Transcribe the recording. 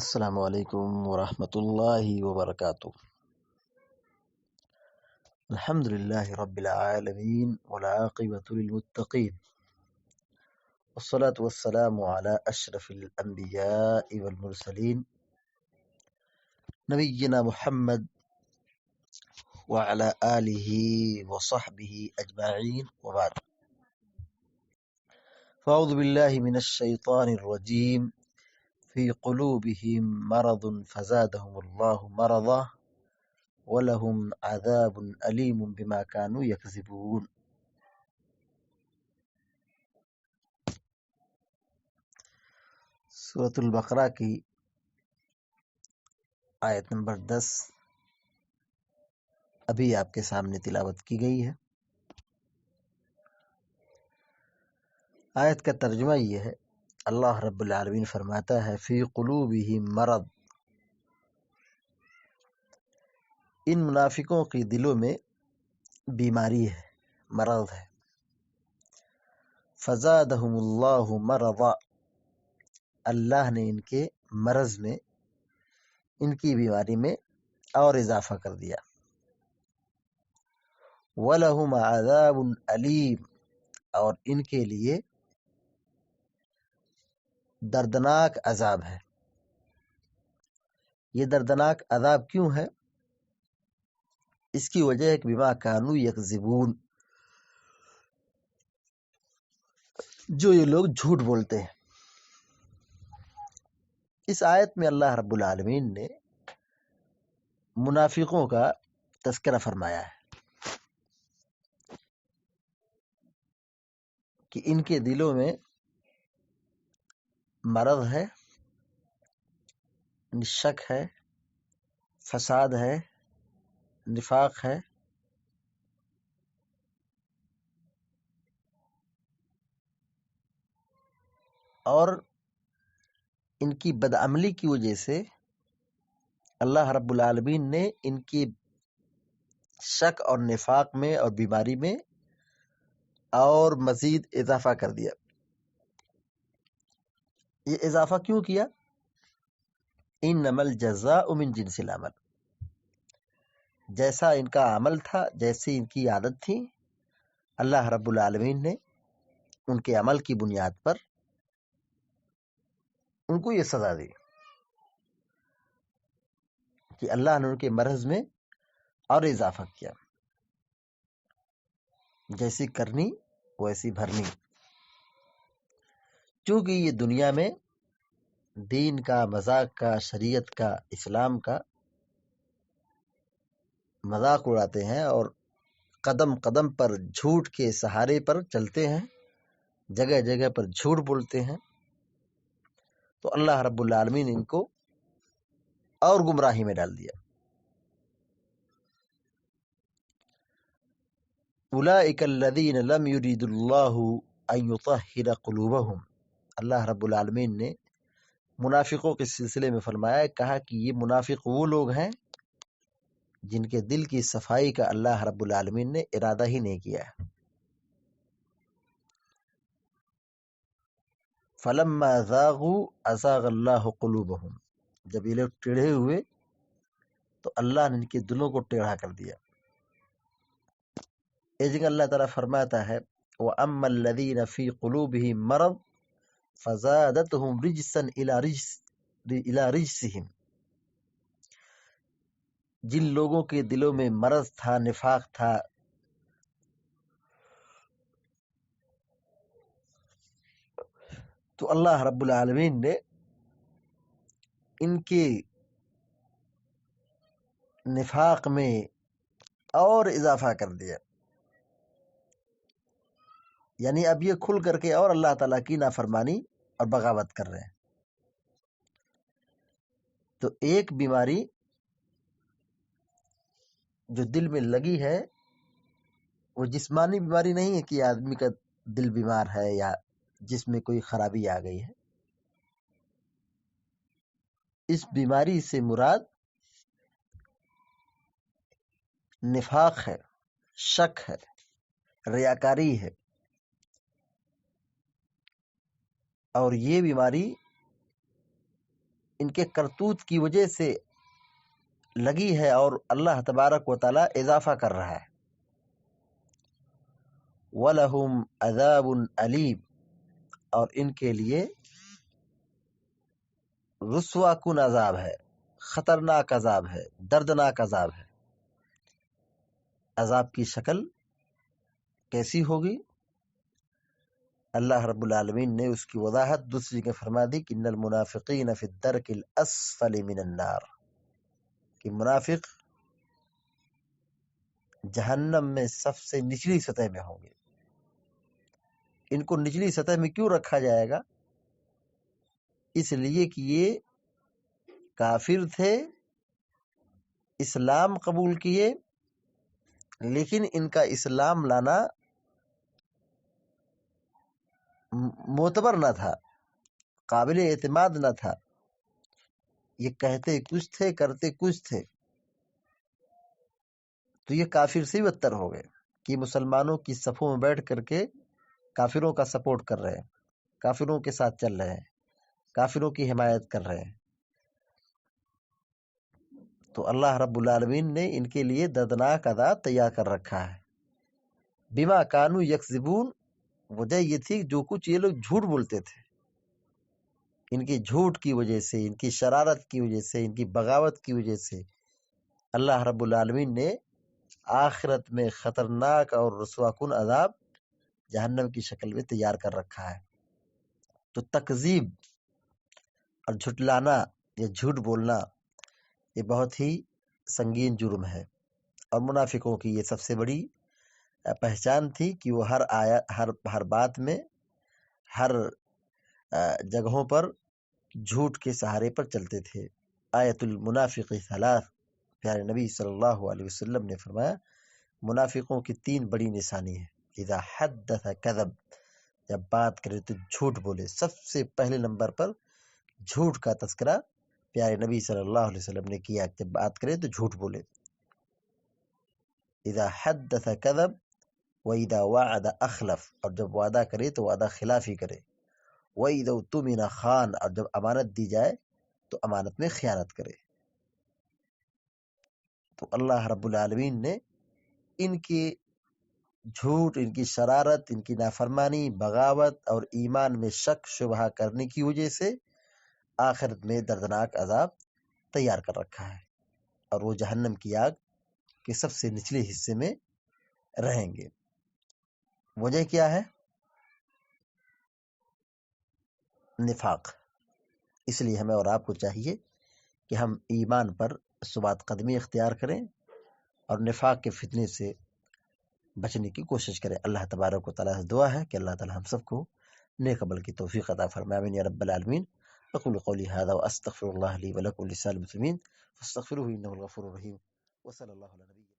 السلام علیکم ورحمۃ اللہ وبرکاتہ۔ الحمد للہ رب العالمین والعاقبۃ للمتقین والصلاة والسلام علی اشرف الانبیاء والمرسلین نبینا محمد وعلی آلہ وصحبہ اجمعین وبعد۔ فاعوذ باللہ من الشیطان الرجیم فی قلوبہم مرض فزادہم اللہ مرضا وَلَهُمْ عَذَابٌ أَلِيمٌ بِمَا كَانُوا يَكْذِبُونَ۔ سورۃ البقرہ کی آیت نمبر 10 ابھی آپ کے سامنے تلاوت کی گئی ہے۔ آیت کا ترجمہ یہ ہے، اللہ رب العالمین فرماتا ہے فی قلوبہم مرض، ان منافقوں کے دلوں میں بیماری ہے، مرض ہے۔ فزادہم اللہ مرضا، اللہ نے ان کے مرض میں، ان کی بیماری میں اور اضافہ کر دیا۔ وَلَهُمْ عَذَابٌ أَلِيمٌ، اور ان کے لیے دردناک عذاب ہے۔ یہ دردناک عذاب کیوں ہے؟ اس کی وجہ ہے کہ بما کانوا یکذبون، جو یہ لوگ جھوٹ بولتے ہیں۔ اس آیت میں اللہ رب العالمین نے منافقوں کا تذکرہ فرمایا ہے کہ ان کے دلوں میں مرض ہے، شک ہے، فساد ہے، نفاق ہے، اور ان کی بدعملی کی وجہ سے اللہ رب العالمین نے ان کی شک اور نفاق میں اور بیماری میں اور مزید اضافہ کر دیا۔ یہ اضافہ کیوں کیا؟ انما الجزاء من جنس العمل، جیسا ان کا عمل تھا، جیسی ان کی عادت تھی، اللہ رب العالمین نے ان کے عمل کی بنیاد پر ان کو یہ سزا دی کہ اللہ نے ان کے مرض میں اور اضافہ کیا، جیسی کرنی ویسی بھرنی۔ چونکہ یہ دنیا میں دین کا، مذاق کا، شریعت کا، اسلام کا مذاق اڑاتے ہیں اور قدم قدم پر جھوٹ کے سہارے پر چلتے ہیں، جگہ جگہ پر جھوٹ بولتے ہیں، تو اللہ رب العالمین ان کو اور گمراہی میں ڈال دیا۔ اولئک الذین لم یرید اللہ ان یطہر قلوبہم، اللہ رب العالمین نے منافقوں کے سلسلے میں فرمایا، کہا کہ یہ منافق وہ لوگ ہیں جن کے دل کی صفائی کا اللہ رب العالمین نے ارادہ ہی نہیں کیا ہے۔ فلما زاغوا ازاغ اللہ قلوبہم، جب یہ لوگ ٹیڑھے ہوئے تو اللہ نے ان کے دلوں کو ٹیڑھا کر دیا۔ اس جگہ اللہ تعالیٰ فرماتا ہے وَأَمَّا الَّذِينَ فِي قُلُوبِهِم مَّرَضٌ فَزَادَتْهُمْ رِجْسًا إِلَىٰ رِجْسِهِمْ، جن لوگوں کے دلوں میں مرض تھا، نفاق تھا، تو اللہ رب العالمین نے ان کے نفاق میں اور اضافہ کر دیا، یعنی اب یہ کھل کر کے اور اللہ تعالیٰ کی نافرمانی اور بغاوت کر رہے ہیں۔ تو ایک بیماری جو دل میں لگی ہے وہ جسمانی بیماری نہیں ہے کہ آدمی کا دل بیمار ہے یا جس میں کوئی خرابی آ گئی ہے۔ اس بیماری سے مراد نفاق ہے، شک ہے، ریاکاری ہے، اور یہ بیماری ان کے کرتوت کی وجہ سے لگی ہے اور اللہ تبارک و تعالی اضافہ کر رہا ہے. وَلَهُمْ عَذَابٌ أَلِيمٌ، اور ان کے لیے رسوا کن عذاب ہے، خطرناک عذاب ہے، دردناک عذاب ہے. عذاب کی شکل کیسی ہوگی؟ اللہ رب العالمین نے اس کی وضاحت دوسری جگہ فرما دی کہ ان المنافقین فی الدرک الاسفل من النار، کہ منافق جہنم میں سب سے نچلی سطح میں ہوں گے. ان کو نچلی سطح میں کیوں رکھا جائے گا؟ اس لیے کہ یہ کافر تھے، اسلام قبول کیے، لیکن ان کا اسلام لانا معتبر نہ تھا، قابل اعتماد نہ تھا. یہ کہتے کچھ تھے، کرتے کچھ تھے. تو یہ کافر سے بدتر ہو گئے کہ مسلمانوں کی صفوں میں بیٹھ کر کے کافروں کا سپورٹ کر رہے ہیں، کافروں کے ساتھ چل رہے ہیں، کافروں کی حمایت کر رہے ہیں. تو اللہ رب العالمین نے ان کے لیے دردناک عذاب تیار کر رکھا ہے. بما کانوا یکذبون، وجہ یہ تھی جو کچھ یہ لوگ جھوٹ بولتے تھے، ان کی جھوٹ کی وجہ سے، ان کی شرارت کی وجہ سے، ان کی بغاوت کی وجہ سے اللہ رب العالمین نے آخرت میں خطرناک اور رسوا کن عذاب جہنم کی شکل میں تیار کر رکھا ہے. تو تکذیب اور جھٹلانا یا جھوٹ بولنا یہ بہت ہی سنگین جرم ہے، اور منافقوں کی یہ سب سے بڑی پہچان تھی کہ وہ ہر بات میں، ہر جگہوں پر جھوٹ کے سہارے پر چلتے تھے. آیت المنافق ثلاث، پیارے نبی صلی اللہ علیہ وسلم نے فرمایا منافقوں کی 3 بڑی نشانی ہے. اذا حدث کذب، جب بات کرے تو جھوٹ بولے. سب سے پہلے نمبر پر جھوٹ کا تذکرہ پیارے نبی صلی اللہ علیہ وسلم نے کیا، جب بات کرے تو جھوٹ بولے. اذا حدث کذب وَإِذَا وَعَدَ أَخْلَفَ، اور جب وعدہ کرے تو وعدہ خلافی کرے. وَإِذَا اؤْتُمِنَ خَانَ، اور جب امانت دی جائے تو امانت میں خیانت کرے. تو اللہ رب العالمین نے ان کی جھوٹ، ان کی شرارت، ان کی نافرمانی، بغاوت اور ایمان میں شک شبہ کرنے کی وجہ سے آخرت میں دردناک عذاب تیار کر رکھا ہے، اور وہ جہنم کی آگ کے سب سے نچلے حصے میں رہیں گے. وجہ کیا ہے؟ نفاق. اس لیے ہمیں اور آپ کو چاہیے کہ ہم ایمان پر ثبات قدمی اختیار کریں اور نفاق کے فتنے سے بچنے کی کوشش کریں. اللہ تبارک و تعالیٰ سے دعا ہے کہ اللہ تعالیٰ ہم سب کو نیک عمل کی توفیق عطا فرمائے. آمین یا رب العالمین. اقول قولی هذا واستغفر الله لي ولكم ولسائر المسلمين فاستغفروه انه الغفور الرحيم. وصلی اللہ علیہ نبی